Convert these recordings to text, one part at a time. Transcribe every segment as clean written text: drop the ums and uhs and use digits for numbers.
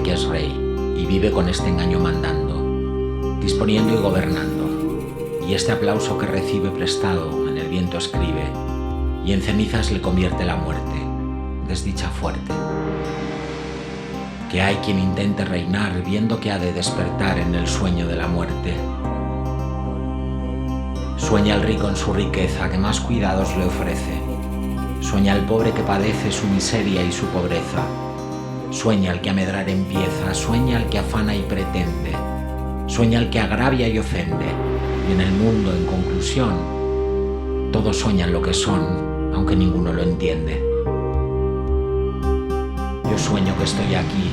que es rey y vive con este engaño mandando, disponiendo y gobernando, y este aplauso que recibe prestado en el viento escribe, y en cenizas le convierte la muerte, desdicha fuerte. Que hay quien intente reinar viendo que ha de despertar en el sueño de la muerte. Sueña el rico en su riqueza que más cuidados le ofrece. Sueña el pobre que padece su miseria y su pobreza. Sueña el que a medrar empieza, sueña el que afana y pretende. Sueña el que agravia y ofende. Y en el mundo, en conclusión, todos sueñan lo que son, aunque ninguno lo entiende. Yo sueño que estoy aquí,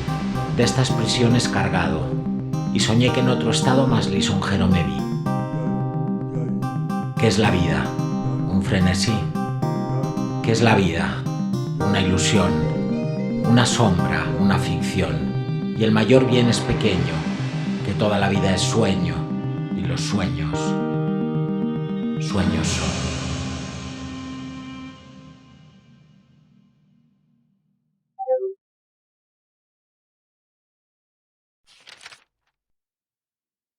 de estas prisiones cargado, y soñé que en otro estado más lisonjero me vi. ¿Qué es la vida? Un frenesí. ¿Qué es la vida? Una ilusión, una sombra, una ficción. Y el mayor bien es pequeño, que toda la vida es sueño, y los sueños, sueños son.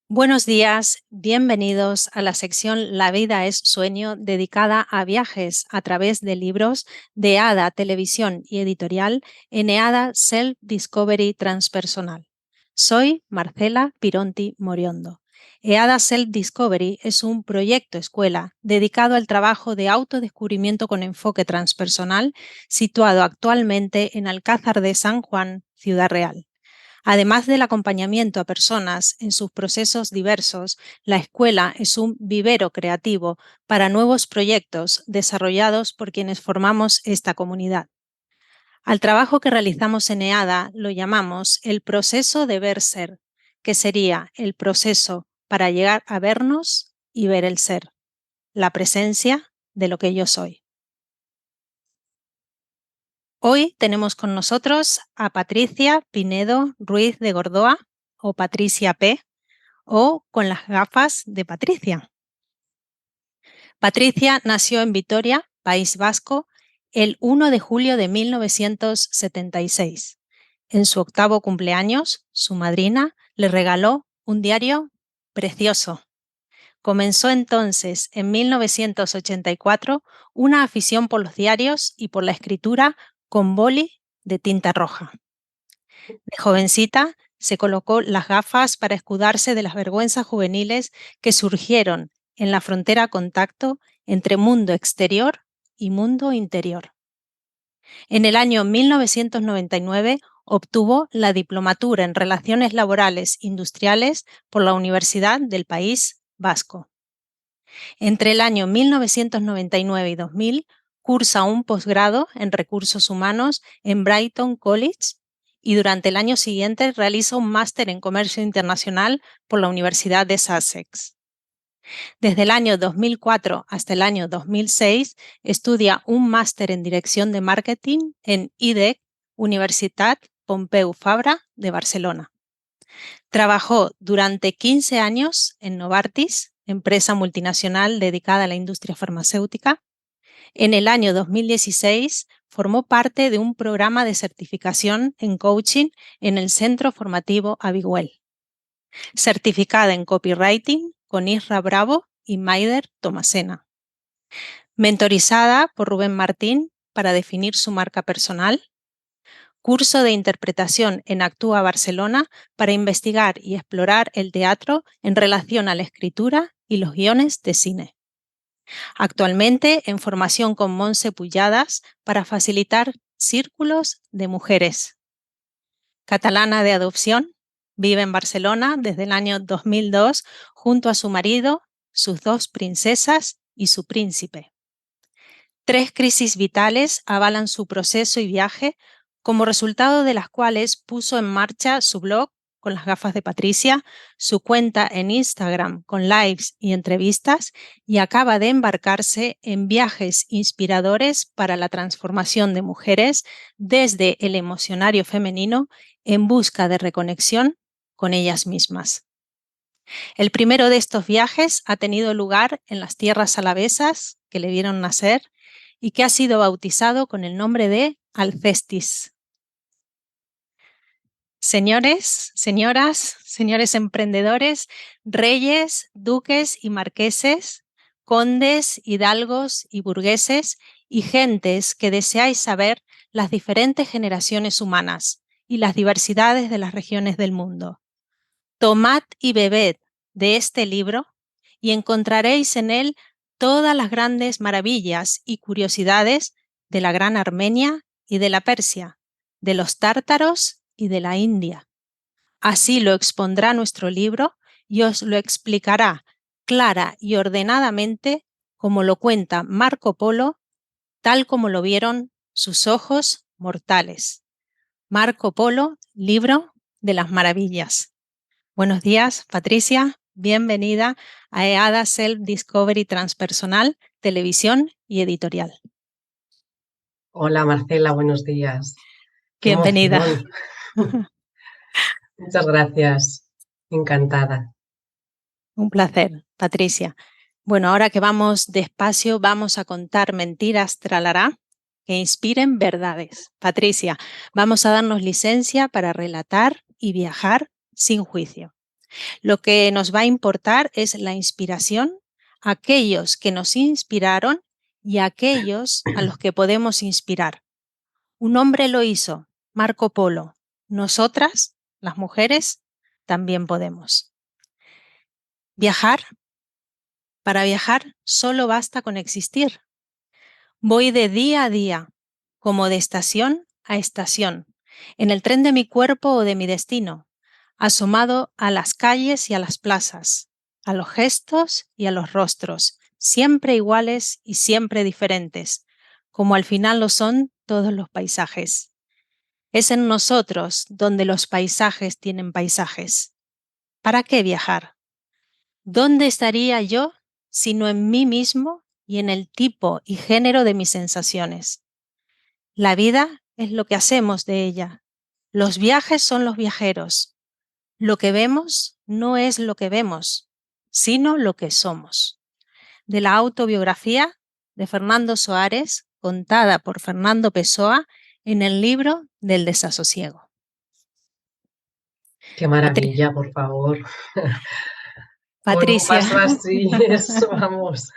Buenos días, bienvenidos a la sección La vida es sueño, dedicada a viajes a través de libros de EADA Televisión y Editorial en EADA Self Discovery Transpersonal. Soy Marcela Pironti Moriondo. EADA Self Discovery es un proyecto escuela dedicado al trabajo de autodescubrimiento con enfoque transpersonal situado actualmente en Alcázar de San Juan, Ciudad Real. Además del acompañamiento a personas en sus procesos diversos, la escuela es un vivero creativo para nuevos proyectos desarrollados por quienes formamos esta comunidad. Al trabajo que realizamos en EADA lo llamamos el proceso de ver ser, que sería el proceso para llegar a vernos y ver el ser, la presencia de lo que yo soy. Hoy tenemos con nosotros a Patricia Pinedo Ruiz de Gordoa, o Patricia P., o con las gafas de Patricia. Patricia nació en Vitoria, País Vasco, el 1 de julio de 1976. En su 8º cumpleaños, su madrina le regaló un diario precioso. Comenzó entonces, en 1984, una afición por los diarios y por la escritura con boli de tinta roja. De jovencita, se colocó las gafas para escudarse de las vergüenzas juveniles que surgieron en la frontera contacto entre mundo exterior y mundo interior. En el año 1999 obtuvo la diplomatura en Relaciones Laborales Industriales por la Universidad del País Vasco. Entre el año 1999 y 2000 cursa un posgrado en Recursos Humanos en Brighton College y durante el año siguiente realiza un máster en Comercio Internacional por la Universidad de Sussex. Desde el año 2004 hasta el año 2006 estudia un máster en Dirección de Marketing en IDEC, Universitat Pompeu Fabra de Barcelona. Trabajó durante 15 años en Novartis, empresa multinacional dedicada a la industria farmacéutica. En el año 2016 formó parte de un programa de certificación en coaching en el Centro Formativo Abiguel. Certificada en copywriting con Isra Bravo y Maider Tomasena. Mentorizada por Rubén Martín para definir su marca personal. Curso de interpretación en Actúa Barcelona para investigar y explorar el teatro en relación a la escritura y los guiones de cine. Actualmente en formación con Montse Pujadas para facilitar círculos de mujeres. Catalana de adopción, vive en Barcelona desde el año 2002 junto a su marido, sus 2 princesas y su príncipe. 3 crisis vitales avalan su proceso y viaje, como resultado de las cuales puso en marcha su blog con las gafas de Patricia, su cuenta en Instagram con lives y entrevistas y acaba de embarcarse en viajes inspiradores para la transformación de mujeres desde el emocionario femenino en busca de reconexión con ellas mismas. El primero de estos viajes ha tenido lugar en las tierras alavesas que le vieron nacer y que ha sido bautizado con el nombre de Alcestis. Señores, señoras, señores emprendedores, reyes, duques y marqueses, condes, hidalgos y burgueses, y gentes que deseáis saber las diferentes generaciones humanas y las diversidades de las regiones del mundo. Tomad y bebed de este libro y encontraréis en él todas las grandes maravillas y curiosidades de la Gran Armenia y de la Persia, de los tártaros y de la India. Así lo expondrá nuestro libro y os lo explicará clara y ordenadamente como lo cuenta Marco Polo, tal como lo vieron sus ojos mortales. Marco Polo, libro de las maravillas. Buenos días, Patricia. Bienvenida a EADA Self Discovery Transpersonal, Televisión y Editorial. Hola Marcela, buenos días. ¡Qué Bienvenida. emoción! Muchas gracias, encantada. Un placer, Patricia. Bueno, ahora que vamos despacio, vamos a contar mentiras tralará que inspiren verdades. Patricia, vamos a darnos licencia para relatar y viajar sin juicio. Lo que nos va a importar es la inspiración, aquellos que nos inspiraron y aquellos a los que podemos inspirar. Un hombre lo hizo, Marco Polo. Nosotras, las mujeres, también podemos. Viajar. Para viajar solo basta con existir. Voy de día a día, como de estación a estación, en el tren de mi cuerpo o de mi destino, asomado a las calles y a las plazas, a los gestos y a los rostros, siempre iguales y siempre diferentes, como al final lo son todos los paisajes. Es en nosotros donde los paisajes tienen paisajes. ¿Para qué viajar? ¿Dónde estaría yo sino en mí mismo y en el tipo y género de mis sensaciones? La vida es lo que hacemos de ella. Los viajes son los viajeros. Lo que vemos no es lo que vemos, sino lo que somos. De la autobiografía de Fernando Soares, contada por Fernando Pessoa en el libro del desasosiego. ¡Qué maravilla, por favor! Patricia. Con un paso así, eso, vamos.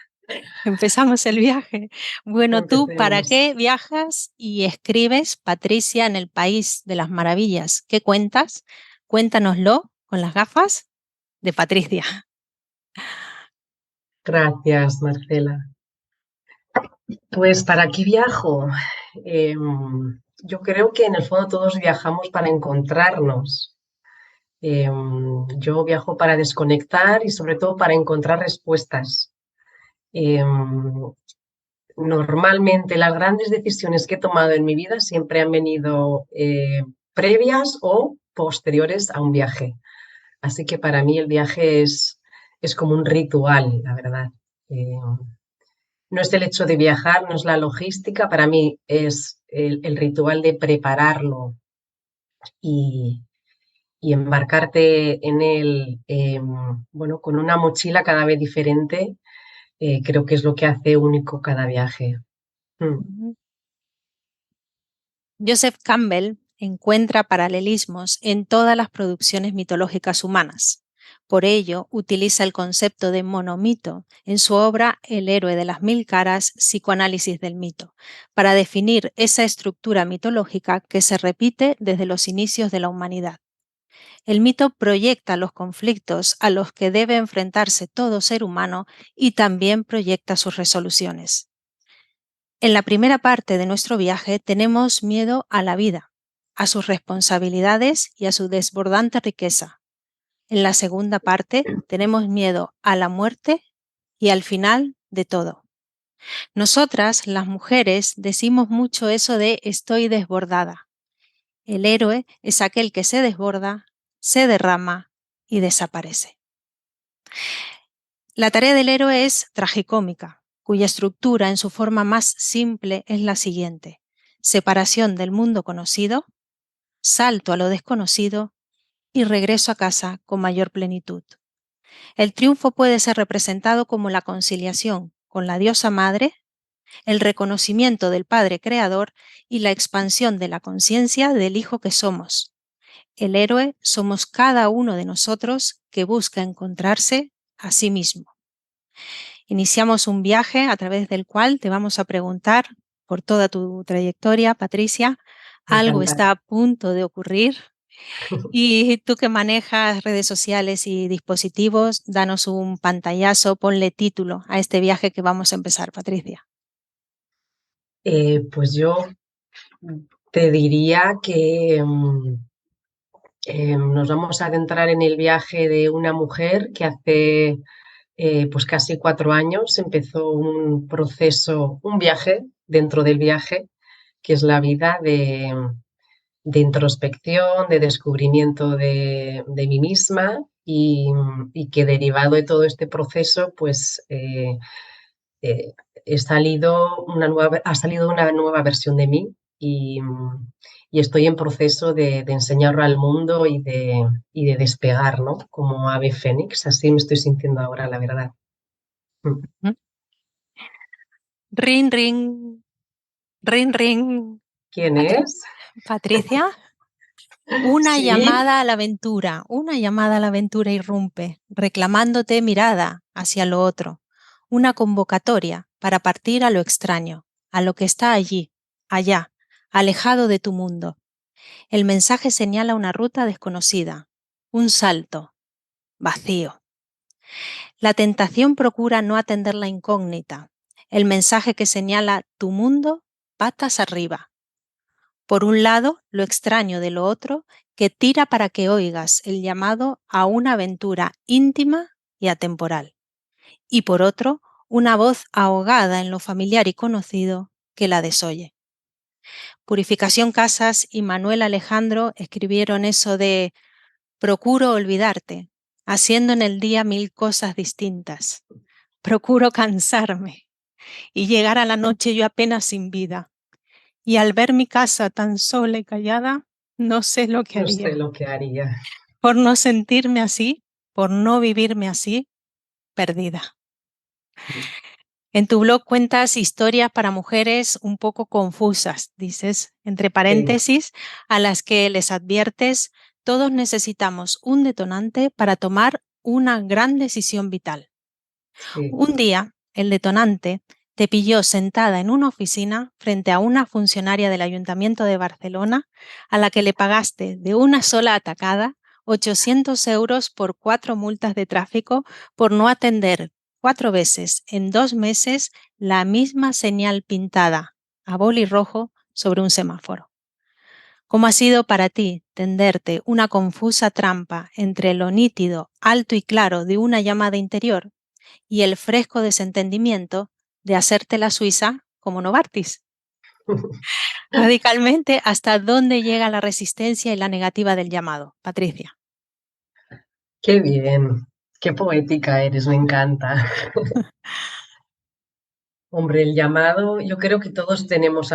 Empezamos el viaje. Bueno, ¿tú para Empecemos. qué viajas y escribes, Patricia, en el País de las Maravillas? ¿Qué cuentas? Cuéntanoslo con las gafas de Patricia. Gracias, Marcela. Pues, ¿para qué viajo? Yo creo que en el fondo todos viajamos para encontrarnos. Yo viajo para desconectar y sobre todo para encontrar respuestas. Normalmente las grandes decisiones que he tomado en mi vida siempre han venido previas o posteriores a un viaje. Así que para mí el viaje es como un ritual, la verdad. No es el hecho de viajar, no es la logística, para mí es el ritual de prepararlo y embarcarte en él, bueno, con una mochila cada vez diferente, creo que es lo que hace único cada viaje. Joseph Campbell encuentra paralelismos en todas las producciones mitológicas humanas. Por ello, utiliza el concepto de monomito en su obra El héroe de las mil caras, psicoanálisis del mito, para definir esa estructura mitológica que se repite desde los inicios de la humanidad. El mito proyecta los conflictos a los que debe enfrentarse todo ser humano y también proyecta sus resoluciones. En la primera parte de nuestro viaje tenemos miedo a la vida, a sus responsabilidades y a su desbordante riqueza. En la segunda parte tenemos miedo a la muerte y al final de todo. Nosotras, las mujeres, decimos mucho eso de estoy desbordada. El héroe es aquel que se desborda, se derrama y desaparece. La tarea del héroe es tragicómica, cuya estructura en su forma más simple es la siguiente: separación del mundo conocido, salto a lo desconocido y regreso a casa con mayor plenitud. El triunfo puede ser representado como la conciliación con la diosa madre, el reconocimiento del Padre Creador y la expansión de la conciencia del Hijo que somos, el héroe somos cada uno de nosotros que busca encontrarse a sí mismo. Iniciamos un viaje a través del cual te vamos a preguntar por toda tu trayectoria, Patricia. Algo Encantada. está a punto de ocurrir y tú que manejas redes sociales y dispositivos, danos un pantallazo, ponle título a este viaje que vamos a empezar, Patricia. Pues yo te diría que nos vamos a adentrar en el viaje de una mujer que hace pues casi 4 años empezó un proceso, un viaje dentro del viaje, que es la vida de introspección, de descubrimiento de mí misma y que derivado de todo este proceso, pues eh, ha salido una nueva versión de mí y estoy en proceso de enseñarlo al mundo y de despegar, ¿no? Como ave fénix, así me estoy sintiendo ahora, la verdad. ¿Mm? Ring, ring, ring, ring. ¿Quién es? Patricia, una Sí, llamada a la aventura irrumpe, reclamándote mirada hacia lo otro, una convocatoria para partir a lo extraño, a lo que está allí, allá, alejado de tu mundo. El mensaje señala una ruta desconocida, un salto, vacío. La tentación procura no atender la incógnita, el mensaje que señala tu mundo patas arriba. Por un lado, lo extraño de lo otro, que tira para que oigas el llamado a una aventura íntima y atemporal. Y por otro, una voz ahogada en lo familiar y conocido que la desoye. Purificación Casas y Manuel Alejandro escribieron eso de procuro olvidarte, haciendo en el día 1000 cosas distintas. Procuro cansarme y llegar a la noche yo apenas sin vida. Y al ver mi casa tan sola y callada, no sé lo que no sé haría. lo que haría. Por no sentirme así, por no vivirme así, perdida. En tu blog cuentas historias para mujeres un poco confusas, dices, entre Sí, paréntesis, a las que les adviertes, todos necesitamos un detonante para tomar una gran decisión vital. sí. Un día, el detonante te pilló sentada en una oficina frente a una funcionaria del Ayuntamiento de Barcelona a la que le pagaste de una sola atacada 800 euros por 4 multas de tráfico por no atender 4 veces en 2 meses la misma señal pintada a boli rojo sobre un semáforo. ¿Cómo ha sido para ti tenderte una confusa trampa entre lo nítido, alto y claro de una llamada interior y el fresco desentendimiento de hacerte la suiza como Novartis? Radicalmente, ¿hasta dónde llega la resistencia y la negativa del llamado, Patricia? Qué bien, qué poética eres, me encanta. Hombre, el llamado, yo creo que todos tenemos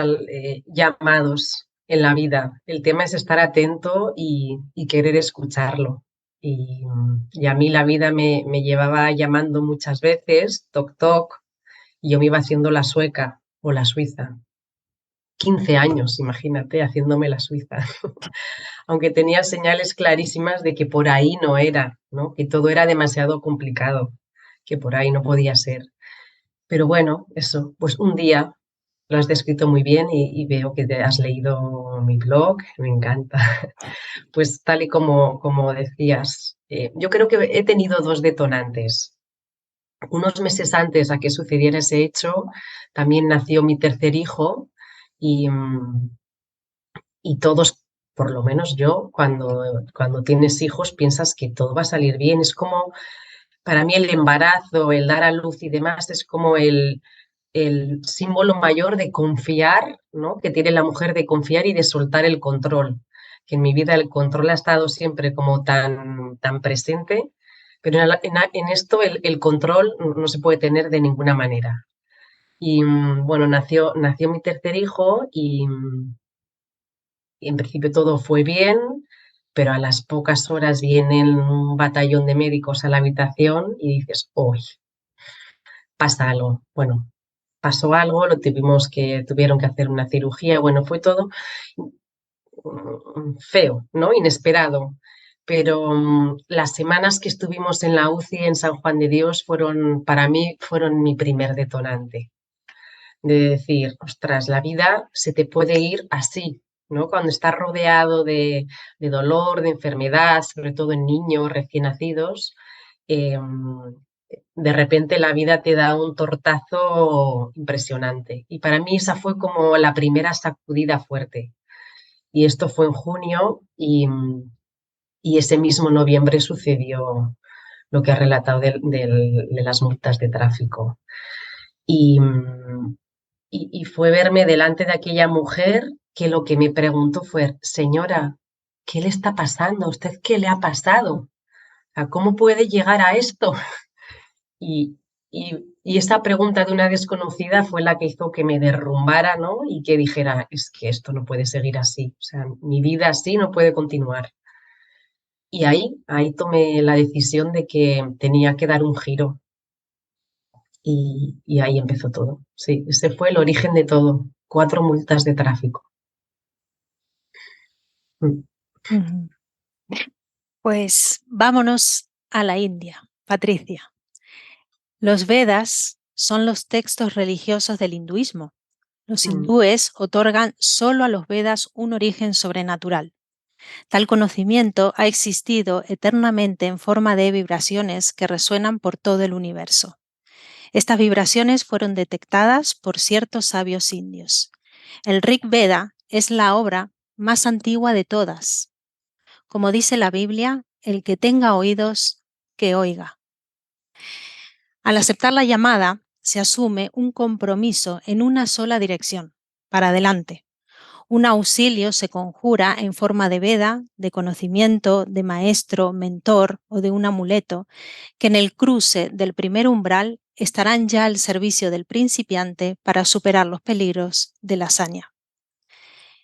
llamados en la vida. El tema es estar atento y querer escucharlo. Y a mí la vida me llevaba llamando muchas veces, toc toc, y yo me iba haciendo la sueca o la suiza. 15 años, imagínate, haciéndome la suiza. Aunque tenía señales clarísimas de que por ahí no era, ¿no? Que todo era demasiado complicado, que por ahí no podía ser. Pero bueno, eso, pues un día lo has descrito muy bien y veo que te has leído mi blog, me encanta. Pues tal y como decías, yo creo que he tenido dos detonantes. Unos meses antes a que sucediera ese hecho, también nació mi tercer hijo y, y todos, por lo menos yo, cuando tienes hijos piensas que todo va a salir bien. Es como, para mí el embarazo, el dar a luz y demás, es como el símbolo mayor de confiar, ¿no? Que tiene la mujer de confiar y de soltar el control. Que en mi vida el control ha estado siempre como tan presente, pero en esto el control no se puede tener de ninguna manera. Y bueno, nació mi tercer hijo y en principio todo fue bien, pero a las pocas horas viene un batallón de médicos a la habitación y dices, uy, pasa algo. Bueno, pasó algo, tuvieron que hacer una cirugía, bueno, fue todo. feo, ¿no? Inesperado. Pero las semanas que estuvimos en la UCI en San Juan de Dios para mí, fueron mi primer detonante. De decir, ostras, la vida se te puede ir así, ¿no? Cuando estás rodeado de dolor, de enfermedad, sobre todo en niños recién nacidos, de repente la vida te da un tortazo impresionante. Y para mí esa fue como la primera sacudida fuerte. Y esto fue en junio y ese mismo noviembre sucedió lo que ha relatado de las multas de tráfico. Y fue verme delante de aquella mujer que lo que me preguntó fue, señora, ¿qué le está pasando? ¿A usted qué le ha pasado? ¿Cómo puede llegar a esto? Y, y esa pregunta de una desconocida fue la que hizo que me derrumbara, ¿no? Y que dijera, es que esto no puede seguir así, o sea, mi vida así no puede continuar. Y ahí tomé la decisión de que tenía que dar un giro y ahí empezó todo. Sí, ese fue el origen de todo, 4 multas de tráfico. Mm. Ujú. Pues vámonos a la India, Patricia. Los Vedas son los textos religiosos del hinduismo. Los hindúes otorgan solo a los Vedas un origen sobrenatural. Tal conocimiento ha existido eternamente en forma de vibraciones que resuenan por todo el universo. Estas vibraciones fueron detectadas por ciertos sabios indios. El Rig Veda es la obra más antigua de todas. Como dice la Biblia, el que tenga oídos, que oiga. Al aceptar la llamada, se asume un compromiso en una sola dirección, para adelante. Un auxilio se conjura en forma de veda, de conocimiento, de maestro, mentor o de un amuleto, que en el cruce del primer umbral estarán ya al servicio del principiante para superar los peligros de la hazaña.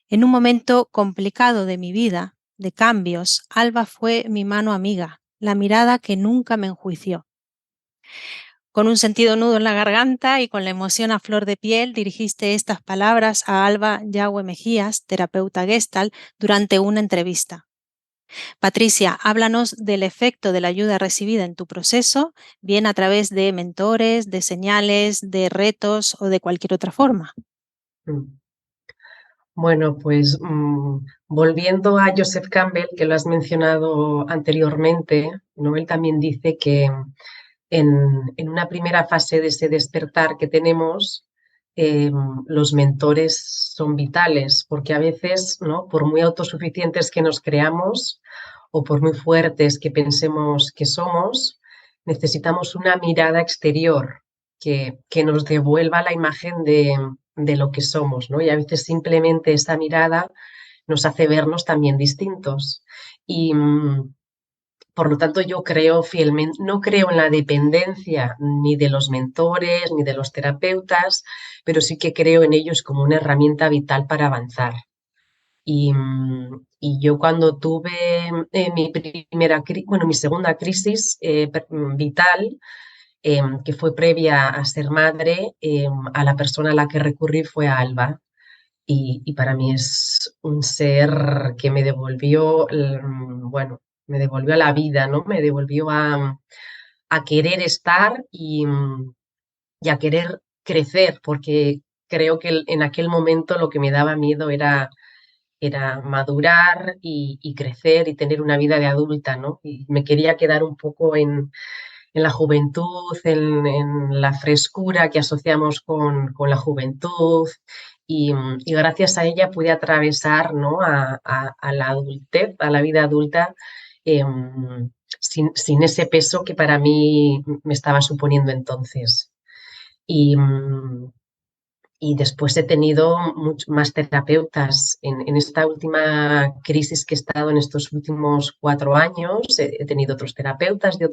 En un momento complicado de mi vida, de cambios, Alba fue mi mano amiga, la mirada que nunca me enjuició. Con un sentido nudo en la garganta y con la emoción a flor de piel, dirigiste estas palabras a Alba Yagüe Mejías, terapeuta Gestalt, durante una entrevista. Patricia, háblanos del efecto de la ayuda recibida en tu proceso, bien a través de mentores, de señales, de retos o de cualquier otra forma. Bueno, pues volviendo a Joseph Campbell, que lo has mencionado anteriormente, ¿no? Él también dice que en una primera fase de ese despertar que tenemos, los mentores son vitales, porque a veces, ¿no? Por muy autosuficientes que nos creamos o por muy fuertes que pensemos que somos, necesitamos una mirada exterior que nos devuelva la imagen de lo que somos, ¿no? Y a veces simplemente esa mirada nos hace vernos también distintos. Y por lo tanto, yo creo fielmente, no creo en la dependencia ni de los mentores ni de los terapeutas, pero sí que creo en ellos como una herramienta vital para avanzar. Y yo cuando tuve mi segunda crisis vital, que fue previa a ser madre, a la persona a la que recurrí fue a Alba. Y para mí es un ser que me devolvió, bueno, me devolvió a la vida, ¿no? Me devolvió a querer estar y a querer crecer, porque creo que en aquel momento lo que me daba miedo era madurar y crecer y tener una vida de adulta, ¿no? Y me quería quedar un poco en la juventud, en la frescura que asociamos con la juventud y gracias a ella pude atravesar, ¿no? a la adultez, a la vida adulta, sin ese peso que para mí me estaba suponiendo entonces. Y después he tenido más terapeutas. En esta última crisis que he estado en estos últimos 4 años, he tenido otros terapeutas de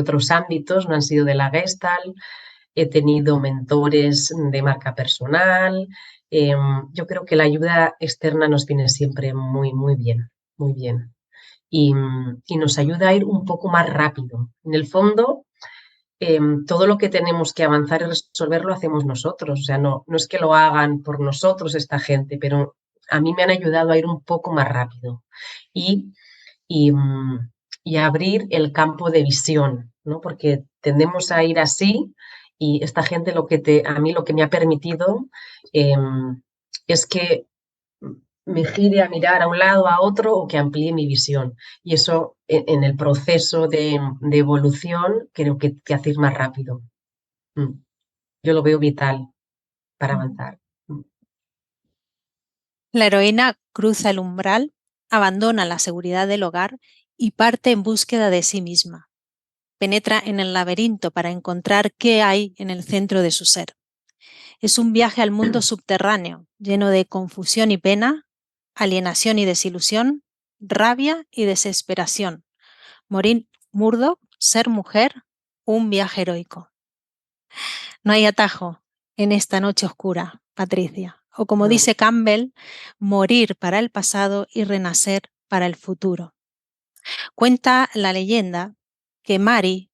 otros ámbitos, no han sido de la Gestalt, he tenido mentores de marca personal. Yo creo que la ayuda externa nos viene siempre muy, muy bien, muy bien. Y nos ayuda a ir un poco más rápido. En el fondo, todo lo que tenemos que avanzar y resolver lo hacemos nosotros. O sea, no es que lo hagan por nosotros esta gente, pero a mí me han ayudado a ir un poco más rápido y, y, y a abrir el campo de visión, ¿no? Porque tendemos a ir así y esta gente a mí lo que me ha permitido es que me gire a mirar a un lado, a otro o que amplíe mi visión. Y eso en el proceso de evolución creo que te hace ir más rápido. Yo lo veo vital para avanzar. La heroína cruza el umbral, abandona la seguridad del hogar y parte en búsqueda de sí misma. Penetra en el laberinto para encontrar qué hay en el centro de su ser. Es un viaje al mundo subterráneo, lleno de confusión y pena, alienación y desilusión, rabia y desesperación. Maureen Murdoch, Ser mujer, un viaje heroico. No hay atajo en esta noche oscura, Patricia. O como No. dice Campbell, morir para el pasado y renacer para el futuro. Cuenta la leyenda que Madi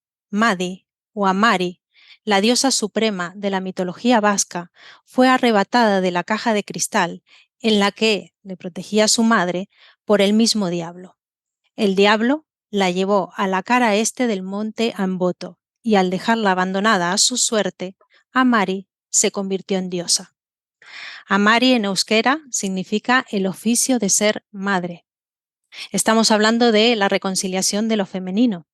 o Amari, la diosa suprema de la mitología vasca, fue arrebatada de la caja de cristal en la que le protegía su madre por el mismo diablo. El diablo la llevó a la cara este del monte Amboto y al dejarla abandonada a su suerte, Amari se convirtió en diosa. Amari en euskera significa el oficio de ser madre. Estamos hablando de la reconciliación de lo femenino.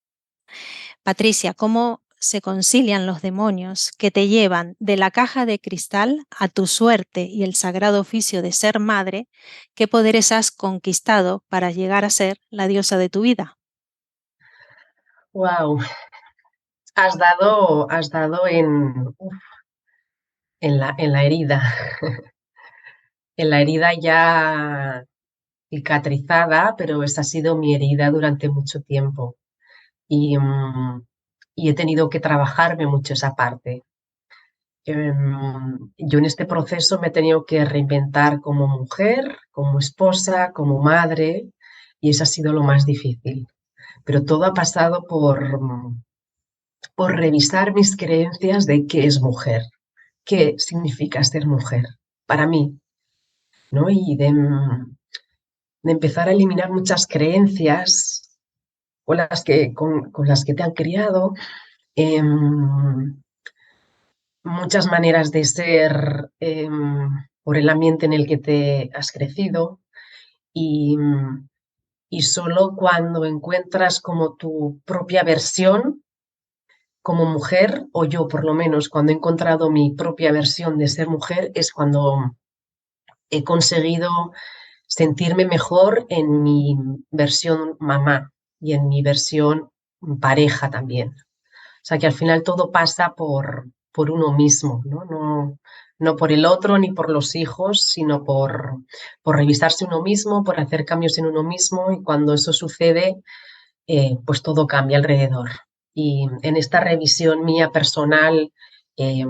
Patricia, ¿cómo se concilian los demonios que te llevan de la caja de cristal a tu suerte y el sagrado oficio de ser madre? ¿Qué poderes has conquistado para llegar a ser la diosa de tu vida? Wow, has dado en la herida, en la herida ya cicatrizada, pero esa ha sido mi herida durante mucho tiempo y, y he tenido que trabajarme mucho esa parte. Yo en este proceso me he tenido que reinventar como mujer, como esposa, como madre, y eso ha sido lo más difícil. Pero todo ha pasado por revisar mis creencias de qué es mujer, qué significa ser mujer para mí, ¿no? Y de empezar a eliminar muchas creencias con las que te han criado, muchas maneras de ser por el ambiente en el que te has crecido y, y solo cuando encuentras como tu propia versión como mujer, o yo por lo menos cuando he encontrado mi propia versión de ser mujer, es cuando he conseguido sentirme mejor en mi versión mamá y en mi versión pareja también. O sea que al final todo pasa por uno mismo, ¿no? No, no por el otro ni por los hijos, sino por revisarse uno mismo, por hacer cambios en uno mismo y cuando eso sucede, pues todo cambia alrededor. Y en esta revisión mía personal, mi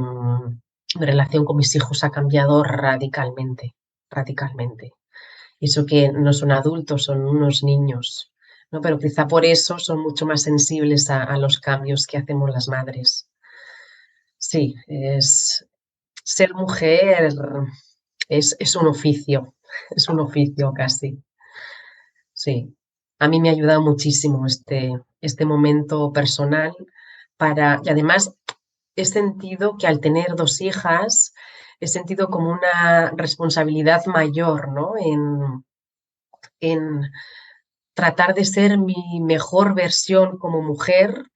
relación con mis hijos ha cambiado radicalmente, radicalmente. Y eso que no son adultos, son unos niños, ¿no? Pero quizá por eso son mucho más sensibles a los cambios que hacemos las madres. Sí, ser mujer es es un oficio casi. Sí, a mí me ha ayudado muchísimo este momento personal y además he sentido que al tener dos hijas, he sentido como una responsabilidad mayor, ¿no? En tratar de ser mi mejor versión como mujer,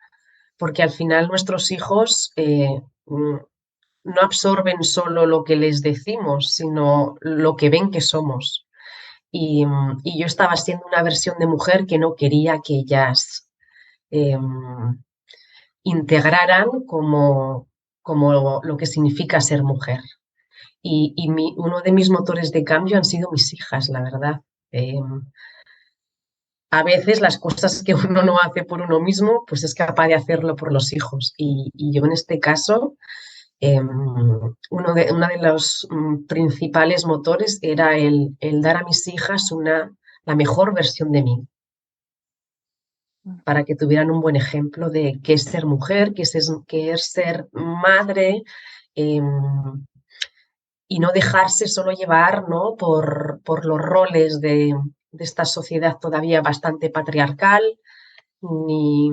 porque al final nuestros hijos no absorben solo lo que les decimos, sino lo que ven que somos. Y yo estaba siendo una versión de mujer que no quería que ellas eh, integraran como lo que significa ser mujer. Uno de mis motores de cambio han sido mis hijas, la verdad. A veces las cosas que uno no hace por uno mismo, pues es capaz de hacerlo por los hijos. Y yo en este caso, uno de los principales motores era el dar a mis hijas la mejor versión de mí, para que tuvieran un buen ejemplo de qué es ser mujer, qué es ser madre, y no dejarse solo llevar, ¿no? por los roles de esta sociedad todavía bastante patriarcal, ni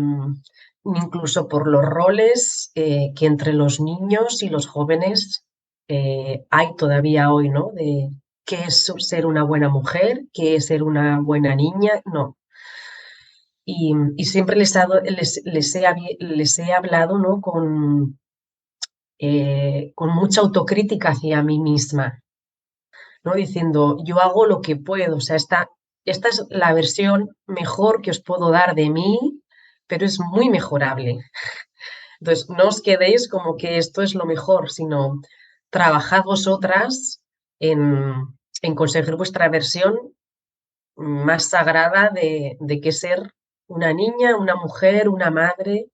incluso por los roles que entre los niños y los jóvenes hay todavía hoy, ¿no? De qué es ser una buena mujer, qué es ser una buena niña, no. Y siempre les he hablado, ¿no? Con mucha autocrítica hacia mí misma, ¿no? Diciendo, yo hago lo que puedo, o sea, esta es la versión mejor que os puedo dar de mí, pero es muy mejorable. Entonces, no os quedéis como que esto es lo mejor, sino trabajad vosotras en conseguir vuestra versión más sagrada de qué ser una niña, una mujer, una madre.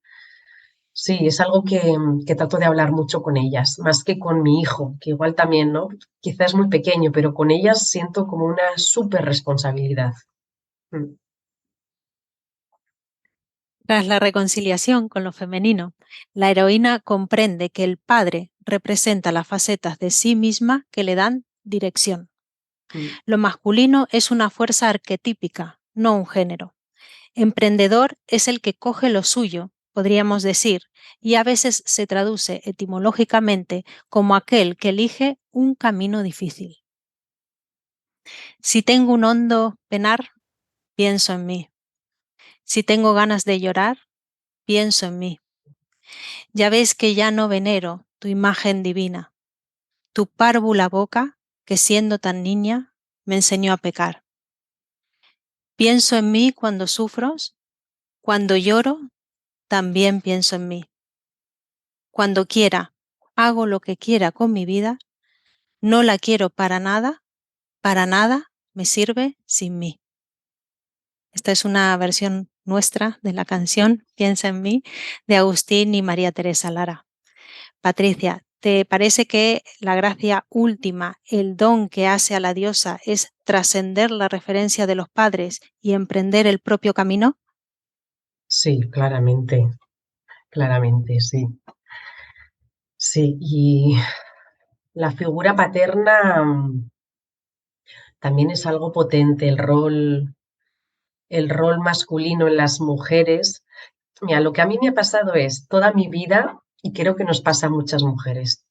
Sí, es algo que trato de hablar mucho con ellas, más que con mi hijo, que igual también, ¿no? Quizás es muy pequeño, pero con ellas siento como una súper responsabilidad. Mm. Tras la reconciliación con lo femenino, la heroína comprende que el padre representa las facetas de sí misma que le dan dirección. Mm. Lo masculino es una fuerza arquetípica, no un género. Emprendedor es el que coge lo suyo, podríamos decir, y a veces se traduce etimológicamente como aquel que elige un camino difícil. Si tengo un hondo penar, pienso en mí. Si tengo ganas de llorar, pienso en mí. Ya ves que ya no venero tu imagen divina, tu párvula boca que siendo tan niña me enseñó a pecar. Pienso en mí cuando sufro, cuando lloro, también pienso en mí. Cuando quiera, hago lo que quiera con mi vida, no la quiero para nada me sirve sin mí. Esta es una versión nuestra de la canción Piensa en mí de Agustín y María Teresa Lara. Patricia, ¿te parece que la gracia última, el don que hace a la diosa, es trascender la referencia de los padres y emprender el propio camino? Sí, claramente, sí. Sí, y la figura paterna también es algo potente, el rol masculino en las mujeres. Mira, lo que a mí me ha pasado es toda mi vida, y creo que nos pasa a muchas mujeres,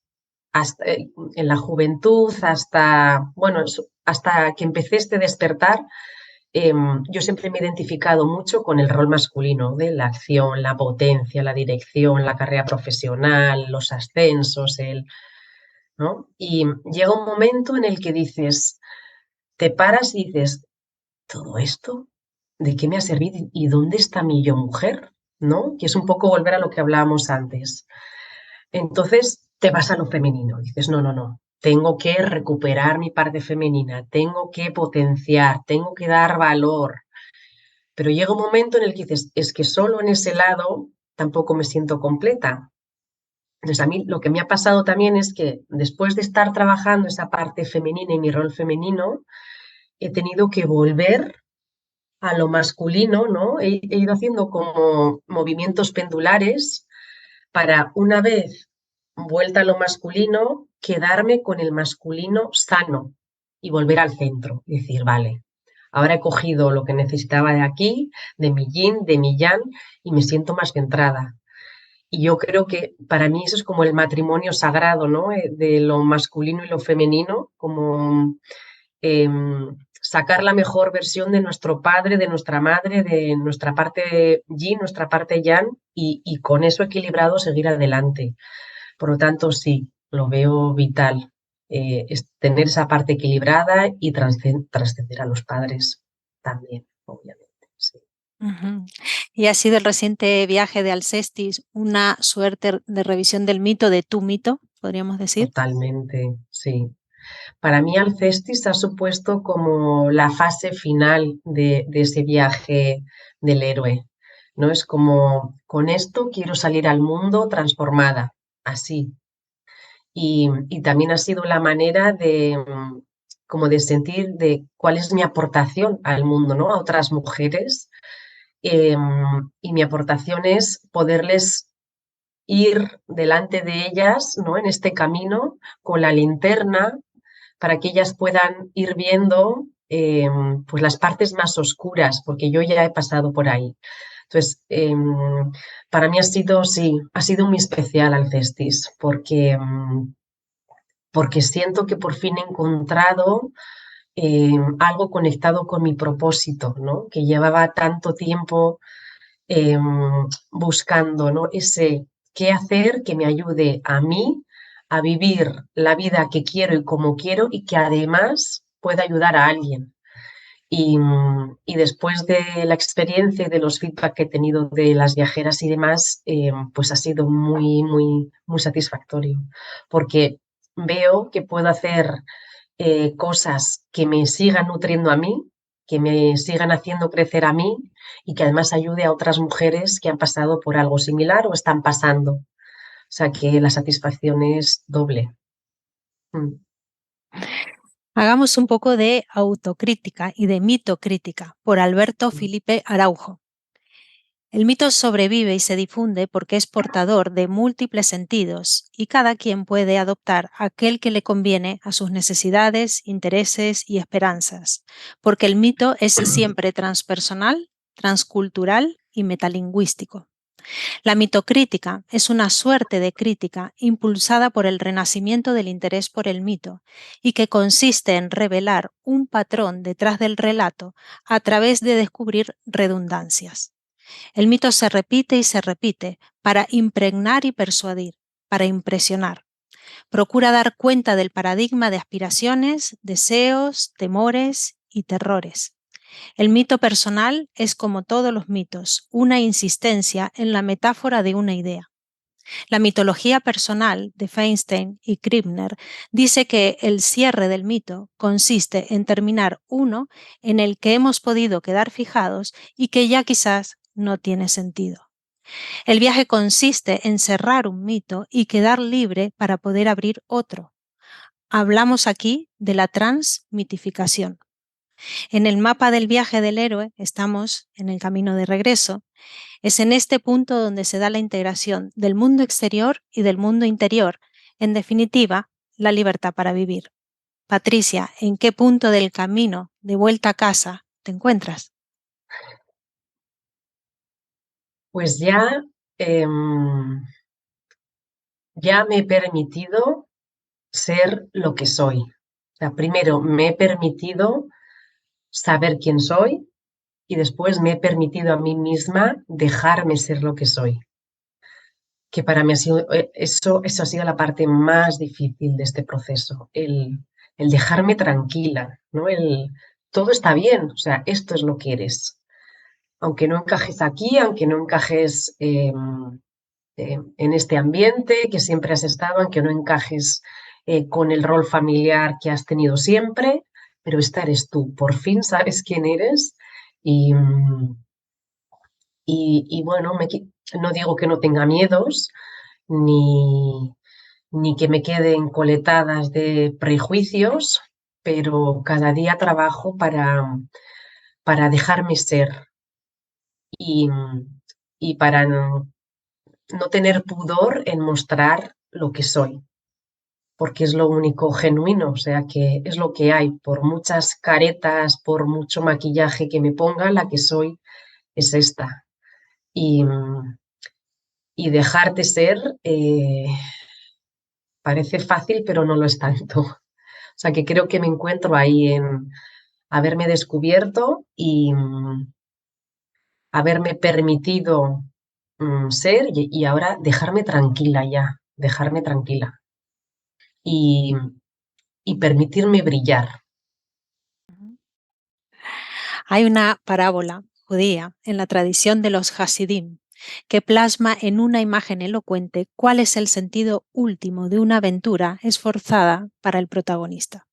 hasta, en la juventud, hasta, bueno, hasta que empecé este despertar, yo siempre me he identificado mucho con el rol masculino, de la acción, la potencia, la dirección, la carrera profesional, los ascensos, ¿no? Y llega un momento en el que dices, te paras y dices, ¿todo esto? ¿De qué me ha servido? ¿Y dónde está mi yo mujer? ¿No? Que es un poco volver a lo que hablábamos antes. Entonces te vas a lo femenino, dices, no, no, no, tengo que recuperar mi parte femenina, tengo que potenciar, tengo que dar valor. Pero llega un momento en el que dices, es que solo en ese lado tampoco me siento completa. Entonces a mí lo que me ha pasado también es que después de estar trabajando esa parte femenina y mi rol femenino, he tenido que volver a lo masculino, ¿no? He ido haciendo como movimientos pendulares para una vez vuelta a lo masculino, quedarme con el masculino sano y volver al centro. Y decir, vale, ahora he cogido lo que necesitaba de aquí, de mi yin, de mi yang, y me siento más centrada. Y yo creo que para mí eso es como el matrimonio sagrado, ¿no? De lo masculino y lo femenino, como sacar la mejor versión de nuestro padre, de nuestra madre, de nuestra parte yin, nuestra parte yang, y con eso equilibrado seguir adelante. Por lo tanto, sí, lo veo vital, es tener esa parte equilibrada y trascender a los padres también, obviamente. Sí. Ujú. ¿Y ha sido el reciente viaje de Alcestis una suerte de revisión del mito, de tu mito, podríamos decir? Totalmente, sí. Para mí Alcestis ha supuesto como la fase final de ese viaje del héroe, ¿no? Es como, con esto quiero salir al mundo transformada, así. Y también ha sido la manera de, como de sentir de cuál es mi aportación al mundo, ¿no? A otras mujeres. Y mi aportación es poderles ir delante de ellas, ¿no? En este camino con la linterna para que ellas puedan ir viendo pues las partes más oscuras, porque yo ya he pasado por ahí. Entonces, para mí ha sido, sí, ha sido muy especial Alcestis, porque siento que por fin he encontrado algo conectado con mi propósito, ¿no? Que llevaba tanto tiempo buscando, ¿no? Ese qué hacer que me ayude a mí a vivir la vida que quiero y como quiero y que además pueda ayudar a alguien. Y después de la experiencia y de los feedback que he tenido de las viajeras y demás, pues ha sido muy, muy, muy satisfactorio, porque veo que puedo hacer cosas que me sigan nutriendo a mí, que me sigan haciendo crecer a mí y que además ayude a otras mujeres que han pasado por algo similar o están pasando. O sea que la satisfacción es doble. Mm. Hagamos un poco de autocrítica y de mitocrítica por Alberto Felipe Araujo. El mito sobrevive y se difunde porque es portador de múltiples sentidos y cada quien puede adoptar aquel que le conviene a sus necesidades, intereses y esperanzas, porque el mito es siempre transpersonal, transcultural y metalingüístico. La mitocrítica es una suerte de crítica impulsada por el renacimiento del interés por el mito y que consiste en revelar un patrón detrás del relato a través de descubrir redundancias. El mito se repite y se repite para impregnar y persuadir, para impresionar. Procura dar cuenta del paradigma de aspiraciones, deseos, temores y terrores. El mito personal es, como todos los mitos, una insistencia en la metáfora de una idea. La mitología personal de Feinstein y Krippner dice que el cierre del mito consiste en terminar uno en el que hemos podido quedar fijados y que ya quizás no tiene sentido. El viaje consiste en cerrar un mito y quedar libre para poder abrir otro. Hablamos aquí de la transmitificación. En el mapa del viaje del héroe estamos en el camino de regreso. Es en este punto donde se da la integración del mundo exterior y del mundo interior. En definitiva, la libertad para vivir. Patricia, ¿en qué punto del camino de vuelta a casa te encuentras? Pues ya me he permitido ser lo que soy. O sea, primero me he permitido saber quién soy y después me he permitido a mí misma dejarme ser lo que soy. Que para mí ha sido, eso ha sido la parte más difícil de este proceso, el dejarme tranquila, ¿no? Todo está bien, o sea, esto es lo que eres. Aunque no encajes aquí, aunque no encajes en este ambiente que siempre has estado, aunque no encajes con el rol familiar que has tenido siempre, pero esta eres tú, por fin sabes quién eres y, y bueno, no digo que no tenga miedos ni, ni que me queden coletadas de prejuicios, pero cada día trabajo para dejarme ser y, y para no tener pudor en mostrar lo que soy, porque es lo único genuino, o sea que es lo que hay, por muchas caretas, por mucho maquillaje que me ponga, la que soy es esta. Y, y dejarte ser parece fácil, pero no lo es tanto. O sea que creo que me encuentro ahí en haberme descubierto y haberme permitido ser y ahora dejarme tranquila ya, dejarme tranquila y, y permitirme brillar. Hay una parábola judía en la tradición de los Hasidim que plasma en una imagen elocuente cuál es el sentido último de una aventura esforzada para el protagonista.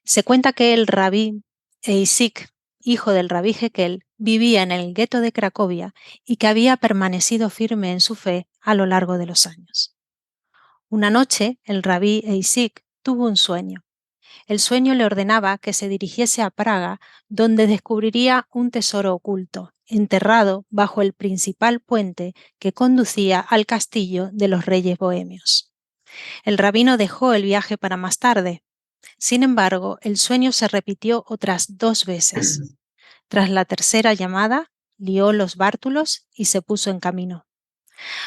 Se cuenta que el rabí Eisik, hijo del rabí Jekel, vivía en el gueto de Cracovia y que había permanecido firme en su fe a lo largo de los años. Una noche, el rabí Eisik tuvo un sueño. El sueño le ordenaba que se dirigiese a Praga, donde descubriría un tesoro oculto, enterrado bajo el principal puente que conducía al castillo de los reyes bohemios. El rabino dejó el viaje para más tarde. Sin embargo, el sueño se repitió otras 2 veces. Tras la tercera llamada, lió los bártulos y se puso en camino.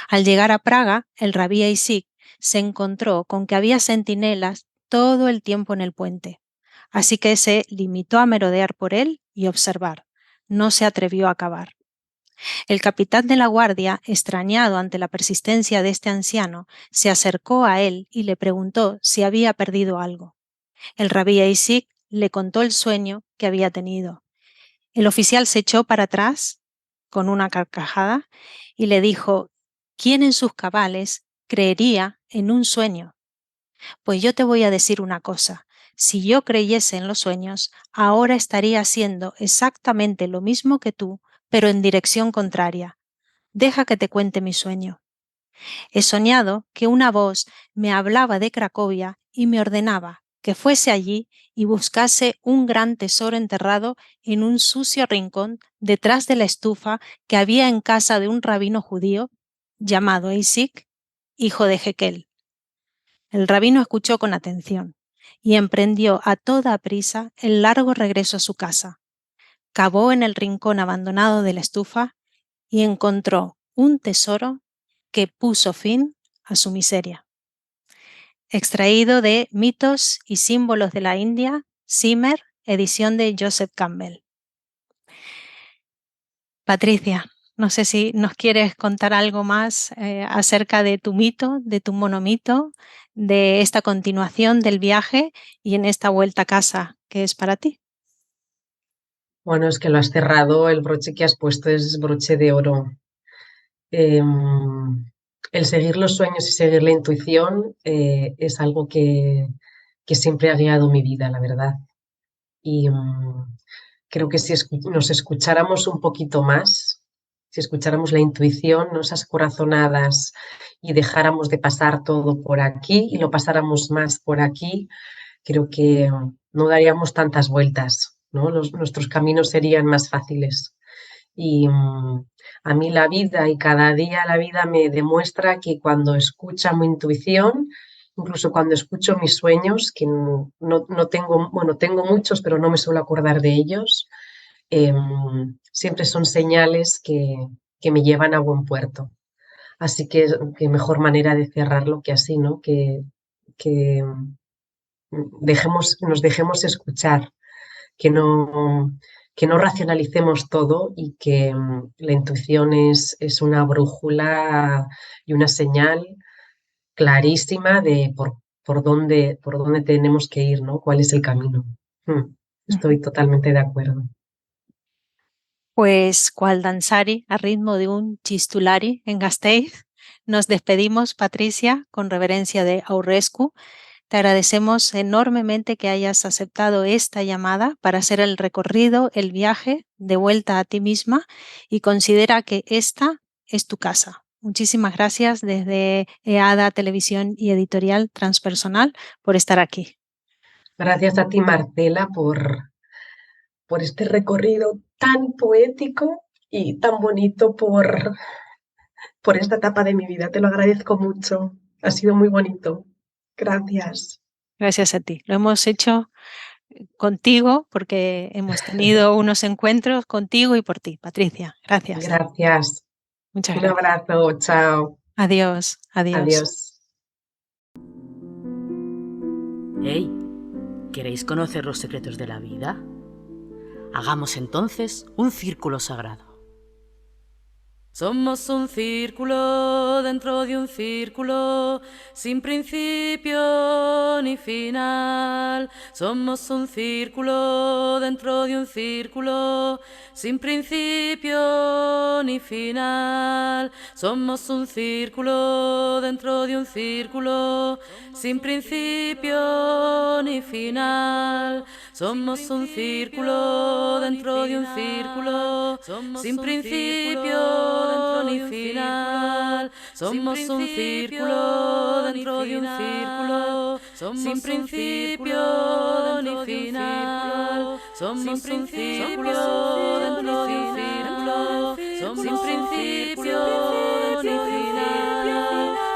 Al llegar a Praga, el rabí Eisik se encontró con que había centinelas todo el tiempo en el puente, así que se limitó a merodear por él y observar. No se atrevió a cavar. El capitán de la guardia, extrañado ante la persistencia de este anciano, se acercó a él y le preguntó si había perdido algo. El rabí Eisik le contó el sueño que había tenido. El oficial se echó para atrás con una carcajada y le dijo: ¿quién en sus cabales creería en un sueño? Pues yo te voy a decir una cosa. Si yo creyese en los sueños, ahora estaría haciendo exactamente lo mismo que tú, pero en dirección contraria. Deja que te cuente mi sueño. He soñado que una voz me hablaba de Cracovia y me ordenaba que fuese allí y buscase un gran tesoro enterrado en un sucio rincón detrás de la estufa que había en casa de un rabino judío llamado Eisik, hijo de Jekel. El rabino escuchó con atención y emprendió a toda prisa el largo regreso a su casa. Cavó en el rincón abandonado de la estufa y encontró un tesoro que puso fin a su miseria. Extraído de Mitos y símbolos de la India, Zimmer, edición de Joseph Campbell. Patricia, no sé si nos quieres contar algo más acerca de tu mito, de tu monomito, de esta continuación del viaje y en esta vuelta a casa que es para ti. Bueno, es que lo has cerrado, el broche que has puesto es broche de oro. El seguir los sueños y seguir la intuición es algo que siempre ha guiado mi vida, la verdad. Y creo que si nos escucháramos un poquito más, si escucháramos la intuición, ¿no? Esas corazonadas, y dejáramos de pasar todo por aquí y lo pasáramos más por aquí, creo que no daríamos tantas vueltas, ¿no? Nuestros caminos serían más fáciles. Y a mí la vida y cada día la vida me demuestra que cuando escucho mi intuición, incluso cuando escucho mis sueños, que no tengo, bueno, tengo muchos, pero no me suelo acordar de ellos, siempre son señales que me llevan a buen puerto. Así que qué mejor manera de cerrarlo que así, ¿no? Que nos dejemos escuchar, que no racionalicemos todo y que la intuición es una brújula y una señal clarísima de por dónde tenemos que ir, ¿no? ¿Cuál es el camino? Estoy totalmente de acuerdo. Pues cual danzari a ritmo de un chistulari en Gasteiz, nos despedimos, Patricia, con reverencia de Aurrescu. Te agradecemos enormemente que hayas aceptado esta llamada para hacer el recorrido, el viaje de vuelta a ti misma, y considera que esta es tu casa. Muchísimas gracias desde EADA Televisión y Editorial Transpersonal por estar aquí. Gracias a ti, Marcela, por este recorrido tan poético y tan bonito por esta etapa de mi vida. Te lo agradezco mucho. Ha sido muy bonito. Gracias. Gracias a ti. Lo hemos hecho contigo porque hemos tenido unos encuentros contigo y por ti, Patricia. Gracias. Gracias. Muchas Un gracias. abrazo. Chao. Adiós. Adiós. Adiós. Hey, ¿queréis conocer los secretos de la vida? Hagamos entonces un círculo sagrado. Somos un círculo dentro de un círculo, sin principio ni final. Somos un círculo dentro de un círculo, sin principio ni final. Somos un círculo dentro de un círculo, sin principio ni final. Somos un círculo dentro de un círculo, sin principio ni final. Somos un círculo dentro de un círculo, sin principio ni final. Somos un círculo dentro de un círculo, sin principio ni final.